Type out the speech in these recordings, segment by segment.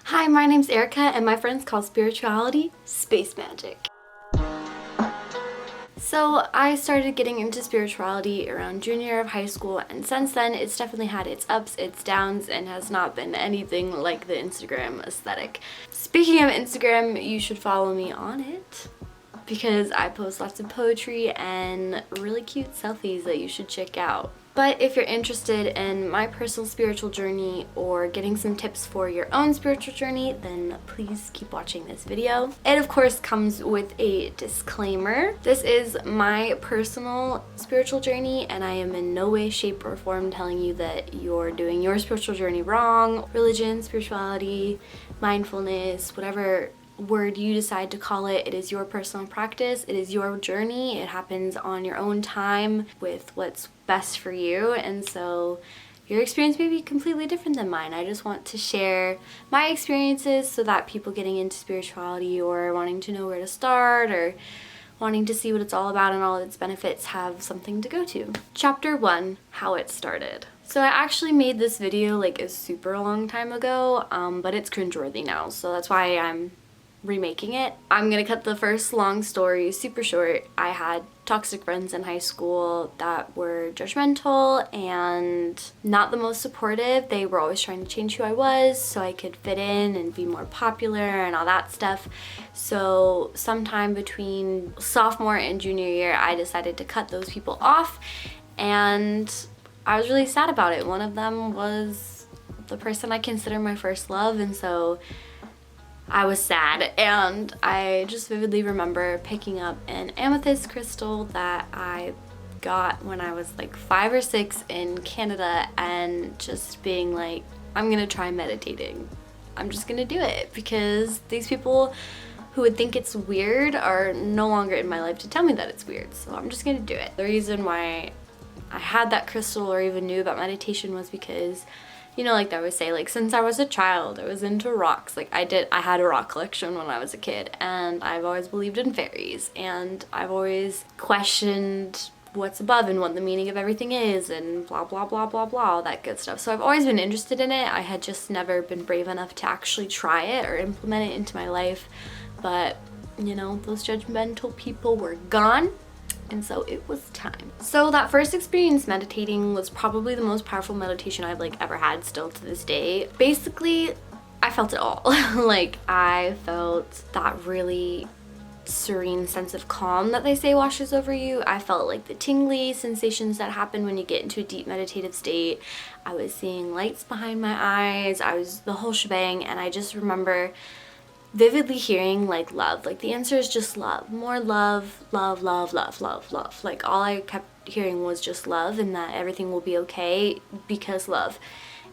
Hi, my name's Erica and my friends call spirituality space magic. So I started getting into spirituality around junior year of high school, and since then it's definitely had its ups, its downs, and has not been anything like the Instagram aesthetic. Speaking of Instagram, you should follow me on it because I post lots of poetry and really cute selfies that you should check out. But if you're interested in my personal spiritual journey or getting some tips for your own spiritual journey, then please keep watching this video. It of course comes with a disclaimer. This is my personal spiritual journey and I am in no way, shape, or form telling you that you're doing your spiritual journey wrong. Religion, spirituality, mindfulness, whatever word you decide to call it, it is your personal practice, it is your journey, it happens on your own time with what's best for you, and so your experience may be completely different than mine. I just want to share my experiences so that people getting into spirituality or wanting to know where to start or wanting to see what it's all about and all its benefits have something to go to. Chapter 1, how it started. So I actually made this video like a super long time ago, but it's cringeworthy now, so that's why I'm remaking it. I'm gonna cut the first long story super short. I had toxic friends in high school that were judgmental and not the most supportive. They were always trying to change who I was so I could fit in and be more popular and all that stuff. So sometime between sophomore and junior year, I decided to cut those people off, and I was really sad about it. One of them was the person I consider my first love, and so I was sad, and I just vividly remember picking up an amethyst crystal that I got when I was like 5 or 6 in Canada and just being like, I'm gonna try meditating. I'm just gonna do it because these people who would think it's weird are no longer in my life to tell me that it's weird, so I'm just gonna do it. The reason why I had that crystal or even knew about meditation was because, you know, like they always say, like, since I was a child, I was into rocks. Like, I had a rock collection when I was a kid, and I've always believed in fairies, and I've always questioned what's above and what the meaning of everything is, and blah, blah, blah, blah, blah, all that good stuff. So I've always been interested in it. I had just never been brave enough to actually try it or implement it into my life. But, you know, those judgmental people were gone. And so it was time. So that first experience meditating was probably the most powerful meditation I've like ever had still to this day. Basically, I felt it all. Like, I felt that really serene sense of calm that they say washes over you. I felt like the tingly sensations that happen when you get into a deep meditative state. I was seeing lights behind my eyes. I was the whole shebang, and I just remember vividly hearing like love. Like, the answer is just love. More love, love, love, love, love, love. Like, all I kept hearing was just love, and that everything will be okay because love.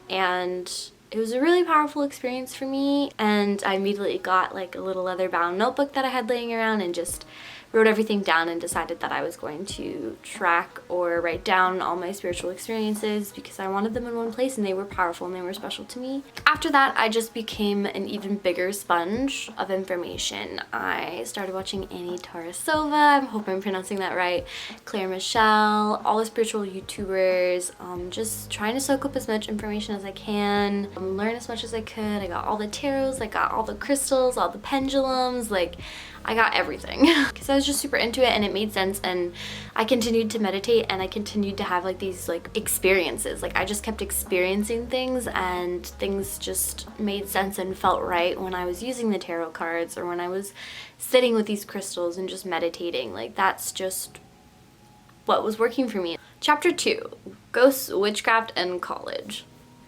And it was a really powerful experience for me, and I immediately got like a little leather bound notebook that I had laying around and just wrote everything down and decided that I was going to track or write down all my spiritual experiences because I wanted them in one place, and they were powerful and they were special to me. After that, I just became an even bigger sponge of information. I started watching Ataraxia, I hope I'm pronouncing that right, Claire Michelle, all the spiritual YouTubers, just trying to soak up as much information as I can, learn as much as I could. I got all the tarots, I got all the crystals, all the pendulums, like I got everything because I was just super into it and it made sense, and I continued to meditate and I continued to have like these like experiences. Like, I just kept experiencing things and things just made sense and felt right when I was using the tarot cards or when I was sitting with these crystals and just meditating. Like, that's just what was working for me. Chapter 2, Ghosts, Witchcraft, and College.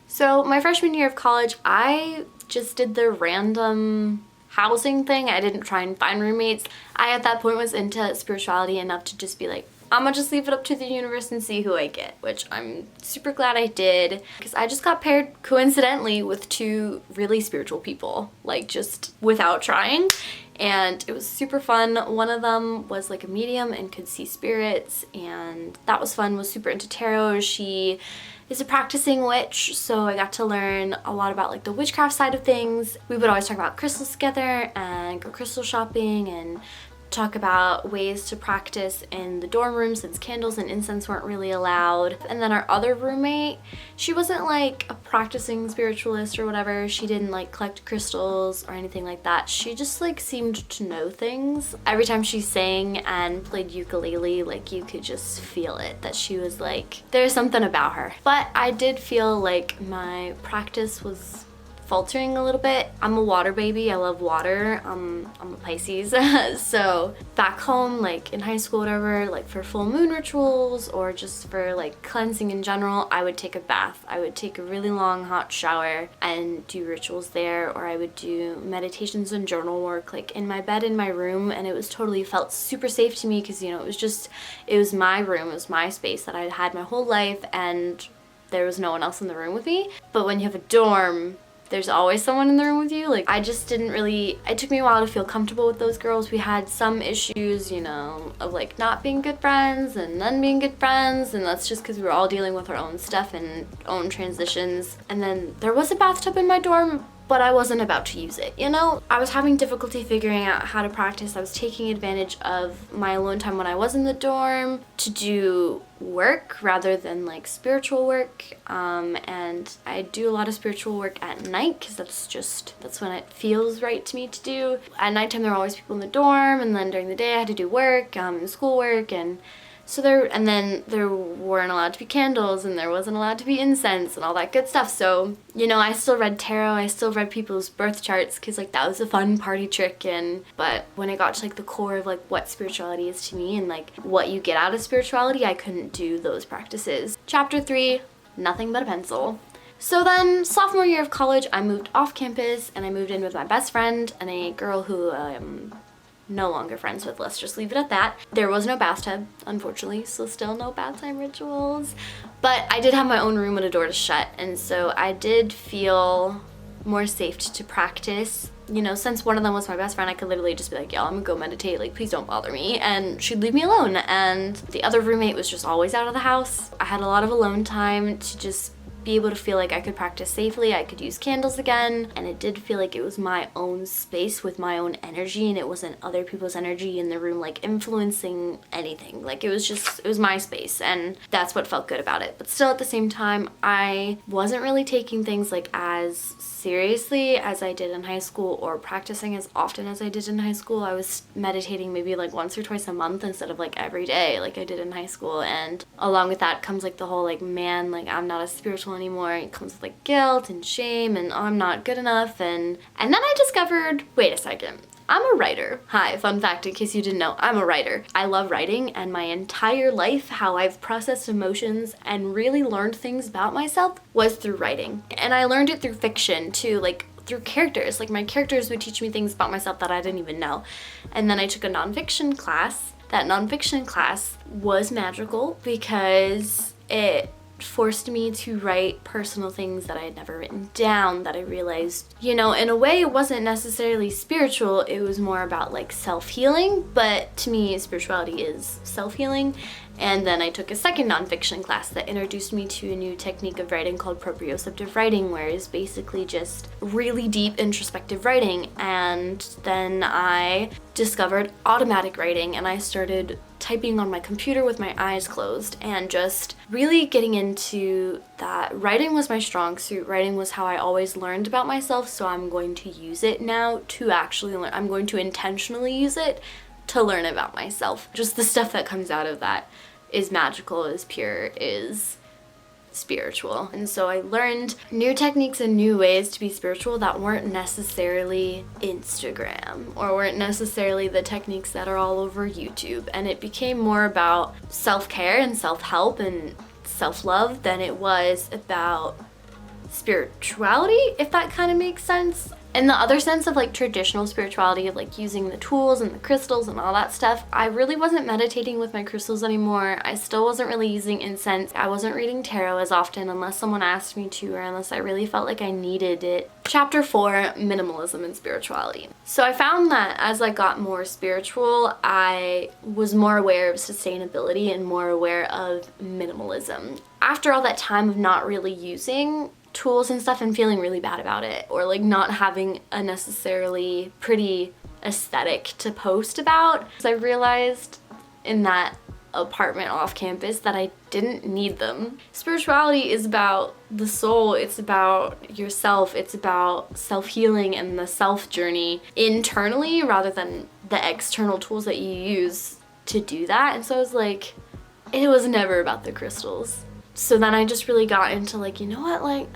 So my freshman year of college, I just did the random housing thing. I didn't try and find roommates. I at that point was into spirituality enough to just be like, I'm gonna just leave it up to the universe and see who I get, which I'm super glad I did because I just got paired coincidentally with 2 really spiritual people, like just without trying, and it was super fun. One of them was like a medium and could see spirits, and that was fun, was super into tarot. She is a practicing witch, so I got to learn a lot about like the witchcraft side of things. We would always talk about crystals together and go crystal shopping and talk about ways to practice in the dorm room since candles and incense weren't really allowed. And then our other roommate, she wasn't like a practicing spiritualist or whatever. She didn't like collect crystals or anything like that. She just like seemed to know things. Every time she sang and played ukulele, like you could just feel it, that she was like, there's something about her. But I did feel like my practice was faltering a little bit. I'm a water baby. I love water. I'm a Pisces. So back home, like in high school, whatever, like for full moon rituals or just for like cleansing in general, I would take a bath. I would take a really long hot shower and do rituals there, or I would do meditations and journal work like in my bed in my room, and it was totally felt super safe to me because, you know, it was my room, it was my space that I had my whole life, and there was no one else in the room with me. But when you have a dorm, there's always someone in the room with you. Like, I just didn't really, it took me a while to feel comfortable with those girls. We had some issues, you know, of like not being good friends and then being good friends, and that's just because we were all dealing with our own stuff and own transitions. And then there was a bathtub in my dorm, but I wasn't about to use it, you know? I was having difficulty figuring out how to practice. I was taking advantage of my alone time when I was in the dorm to do work rather than like spiritual work, and I do a lot of spiritual work at night because that's when it feels right to me to do. At nighttime there were always people in the dorm, and then during the day I had to do work, and schoolwork, and so then there weren't allowed to be candles, and there wasn't allowed to be incense and all that good stuff. So, you know, I still read tarot, I still read people's birth charts because like that was a fun party trick. But when it got to like the core of like what spirituality is to me and like what you get out of spirituality, I couldn't do those practices. Chapter 3, nothing but a pencil. So then sophomore year of college, I moved off campus and I moved in with my best friend and a girl who no longer friends with, let's just leave it at that. There was no bathtub, unfortunately, so still no bath time rituals. But I did have my own room with a door to shut, and so I did feel more safe to practice. You know, since one of them was my best friend, I could literally just be like, yo, I'm gonna go meditate, like, please don't bother me, and she'd leave me alone. And the other roommate was just always out of the house. I had a lot of alone time to just be able to feel like I could practice safely, I could use candles again, and it did feel like it was my own space with my own energy, and it wasn't other people's energy in the room like influencing anything. Like it was my space, and that's what felt good about it. But still at the same time, I wasn't really taking things like as seriously as I did in high school or practicing as often as I did in high school. I was meditating maybe like once or twice a month instead of like every day like I did in high school, and along with that comes like the whole like, man, like I'm not as spiritual anymore. It comes with like guilt and shame and, oh, I'm not good enough, and then I discovered, wait a second, I'm a writer. Hi, fun fact in case you didn't know, I'm a writer. I love writing, and my entire life, how I've processed emotions and really learned things about myself was through writing. And I learned it through fiction too, like through characters. Like my characters would teach me things about myself that I didn't even know. And then I took a nonfiction class. That nonfiction class was magical because it forced me to write personal things that I had never written down, that I realized, you know, in a way it wasn't necessarily spiritual, it was more about like self-healing, but to me spirituality is self-healing. And then I took a second nonfiction class that introduced me to a new technique of writing called proprioceptive writing, where it's basically just really deep introspective writing. And then I discovered automatic writing, and I started typing on my computer with my eyes closed and just really getting into that. Writing was my strong suit. Writing was how I always learned about myself, so I'm going to use it now to actually learn. I'm going to intentionally use it to learn about myself. Just the stuff that comes out of that is magical, is pure, is spiritual. And so I learned new techniques and new ways to be spiritual that weren't necessarily Instagram or weren't necessarily the techniques that are all over YouTube. And it became more about self-care and self-help and self-love than it was about spirituality, if that kind of makes sense. In the other sense of like traditional spirituality, of like using the tools and the crystals and all that stuff, I really wasn't meditating with my crystals anymore. I still wasn't really using incense. I wasn't reading tarot as often unless someone asked me to, or unless I really felt like I needed it. Chapter 4, minimalism and spirituality. So I found that as I got more spiritual, I was more aware of sustainability and more aware of minimalism. After all that time of not really using tools and stuff and feeling really bad about it, or like not having a necessarily pretty aesthetic to post about. So I realized in that apartment off campus that I didn't need them. Spirituality is about the soul, it's about yourself, it's about self-healing and the self journey internally rather than the external tools that you use to do that. And so I was like, it was never about the crystals. So then I just really got into like, you know what, like,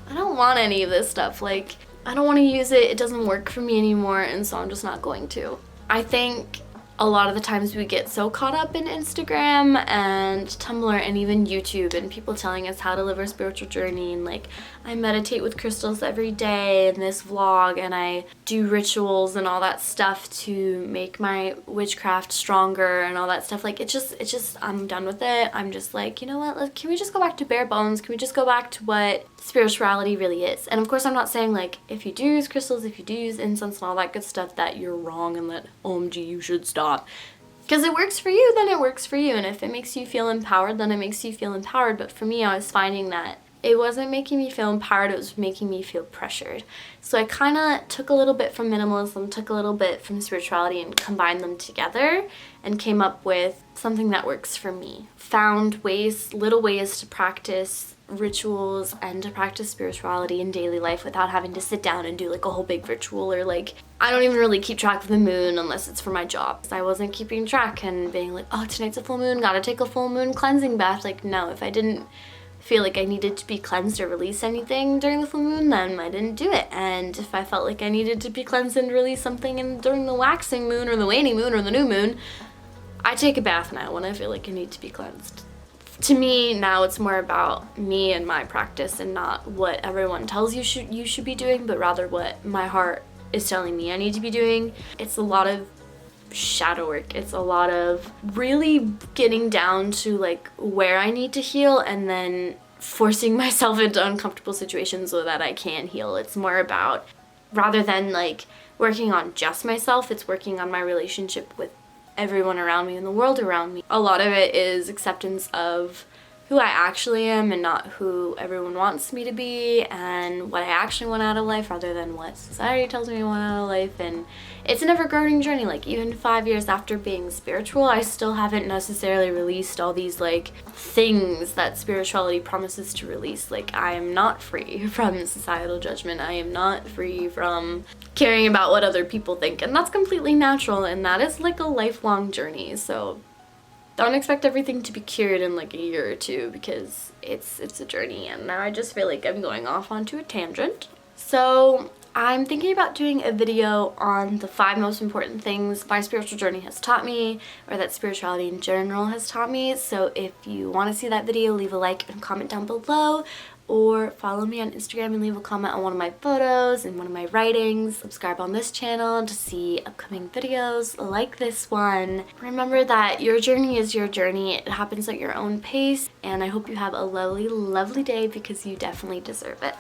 I don't want any of this stuff. Like, I don't want to use it, it doesn't work for me anymore, and so I'm just not going to. I think a lot of the times we get so caught up in Instagram and Tumblr and even YouTube and people telling us how to live our spiritual journey, and like, I meditate with crystals every day in this vlog and I do rituals and all that stuff to make my witchcraft stronger and all that stuff. Like, it's just I'm done with it. I'm just like, you know what, can we just go back to bare bones? Can we just go back to what spirituality really is? And of course I'm not saying like, if you do use crystals, if you do use incense and all that good stuff, that you're wrong and that OMG you should stop. Because it works for you, then it works for you, and if it makes you feel empowered, then it makes you feel empowered. But for me, I was finding that it wasn't making me feel empowered, it was making me feel pressured. So I kind of took a little bit from minimalism, took a little bit from spirituality and combined them together and came up with something that works for me. Found ways, little ways to practice rituals and to practice spirituality in daily life without having to sit down and do like a whole big ritual, or like, I don't even really keep track of the moon unless it's for my job. I wasn't keeping track and being like, oh, tonight's a full moon, gotta take a full moon cleansing bath. Like, no, if I didn't feel like I needed to be cleansed or release anything during the full moon, then I didn't do it. And if I felt like I needed to be cleansed and release something during the waxing moon or the waning moon or the new moon, I take a bath now when I feel like I need to be cleansed. To me, now it's more about me and my practice and not what everyone tells you should be doing, but rather what my heart is telling me I need to be doing. It's a lot of shadow work. It's a lot of really getting down to like where I need to heal and then forcing myself into uncomfortable situations so that I can heal. It's more about, rather than like working on just myself, it's working on my relationship with everyone around me and the world around me. A lot of it is acceptance of who I actually am and not who everyone wants me to be, and what I actually want out of life rather than what society tells me I want out of life. And it's an ever-growing journey. Like, even 5 years after being spiritual, I still haven't necessarily released all these like things that spirituality promises to release. Like, I am not free from societal judgment. I am not free from caring about what other people think, and that's completely natural, and that is like a lifelong journey. So don't expect everything to be cured in like a year or two, because it's a journey. And now I just feel like I'm going off onto a tangent. So I'm thinking about doing a video on the 5 most important things my spiritual journey has taught me, or that spirituality in general has taught me. So if you want to see that video, leave a like and comment down below, or follow me on Instagram and leave a comment on one of my photos and one of my writings. Subscribe on this channel to see upcoming videos like this one. Remember that your journey is your journey. It happens at your own pace, and I hope you have a lovely, lovely day, because you definitely deserve it.